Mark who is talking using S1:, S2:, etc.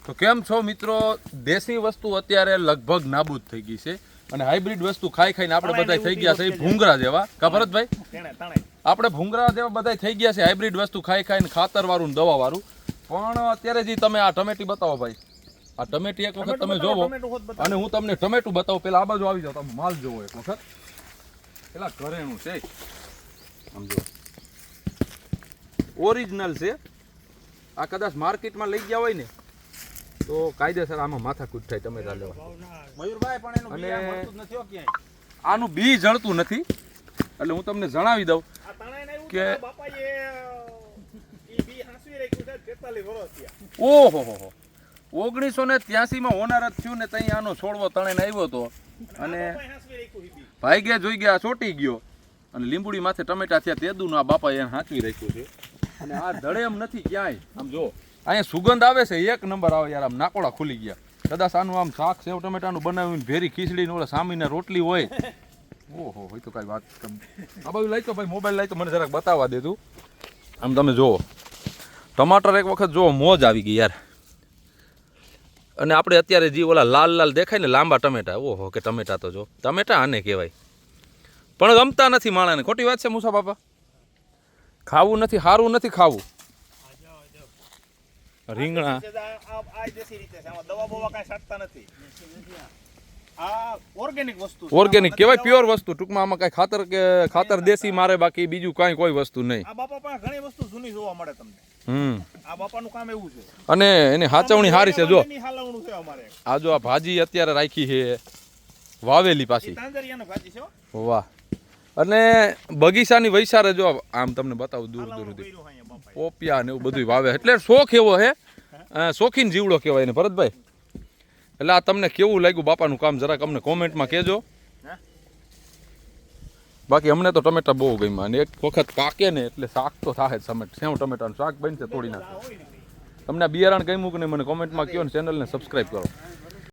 S1: તો કેમ છો મિત્રો? દેશી વસ્તુ અત્યારે લગભગ નાબૂદ થઈ ગઈ છે અને હાઇબ્રિડ વસ્તુ ખાઈ ખાઈને આપણે બધા થઈ ગયા છે ભૂંગરા જેવા. કા ભરતભાઈ? આપણે ભૂંગરા જેવા બધા થઈ ગયા છે હાઇબ્રિડ વસ્તુ ખાઈ ખાઈને, ખાતર વાળું ને દવા વાળું. પણ અત્યારે જે તમે આ ટમેટી બતાવો ભાઈ, આ ટમેટી એક વખત તમે જોવો અને હું તમને ટમેટું બતાવું. પેલા આ બાજુ આવી જાઓ, તમે માલ જોવો એક વખત. પેલા ઘરેણું છે સમજો, ઓરિજિનલ છે. આ કદાચ માર્કેટમાં લઈ ગયા હોય ને તો કાયદેસર આમાં માથાકૂટ થાય ટમેટા લેવા.
S2: મયુરભાઈ પણ એનું બી આ મળતું નથી હો ક્યાંય.
S1: આનું બી જળતું નથી. એટલે હું તમને જણાવી દઉં કે ઓહો હો 1983માં હોનાર જ થયું ને ત્યાં આનો છોડવો તણાઈને આવ્યો હતો અને ભાઈ જોઈ ગયા ચોટી ગયો અને લીંબુડી માથે ટમેટા થયા તેદું આ બાપાએ એને હાંચવી રાખ્યું છે. અને આ ધડે એમ નથી ક્યાંય. આમ જો અહીંયા સુગંધ આવે છે, એક નંબર આવે યાર. આમ નાકોડા ખુલી ગયા. કદાચ આનું આમ શાક સેવ ટમેટાનું બનાવીને ભેરી ખીચડીને ઓલા સામીને રોટલી હોય, ઓહો હોય તો કાંઈ વાત. આ બાજુ લઈ તો ભાઈ, મોબાઈલ લઈ તો મને જરાક બતાવવા દે તું. આમ તમે જુઓ ટમાટર એક વખત જુઓ, મોજ આવી ગઈ યાર. અને આપણે અત્યારે જે ઓલા લાલ લાલ દેખાય ને લાંબા ટમેટા, ઓહો કે ટમેટા તો જો ટમેટા આને કહેવાય. પણ ગમતા નથી માણાને. ખોટી વાત છે મુસા બાપા? ખાવું નથી, સારું નથી ખાવું. રીંગણા ઓર્ગેનિક કહેવાય, પ્યોર વસ્તુ. ટૂંકમાં આમાં કઈ ખાતર કે ખાતર દેશી મારે, બાકી બીજું કાંઈ કોઈ વસ્તુ નહીં.
S2: આ બાપા પણ ઘણી વસ્તુ જૂની જોવા મળે તમને. આ બાપાનું કામ એવું છે.
S1: અને એની હાચવણી સારી છે. જો
S2: હાલવણું છે અમારે.
S1: આ જો આ ભાજી અત્યારે રાખી છે વાવેલી પાછી.
S2: તાંજરિયાની ભાજી છે.
S1: વાહ. અને બગીચાની વૈસારે જો આમ તમને બતાવું દૂર દૂરથી પોપિયા ને એવું બધું વાવે. એટલે શોખ એવો હે, શોખીન જીવડો કહેવાય ને ભરતભાઈ. એટલે આ તમને કેવું લાગ્યું બાપાનું કામ જરાક અમને કોમેન્ટમાં કહેજો. બાકી અમને તો ટમેટા બહુ ગમ્યા. અને એક વખત પાકે ને એટલે શાક તો થાય જ. સેવ ટમેટાનું શાક બનશે થોડી ના. તમને બિયારણ ગમ્યું કે નહીં મને કોમેન્ટમાં કહો ને ચેનલને સબસ્ક્રાઈબ કરો.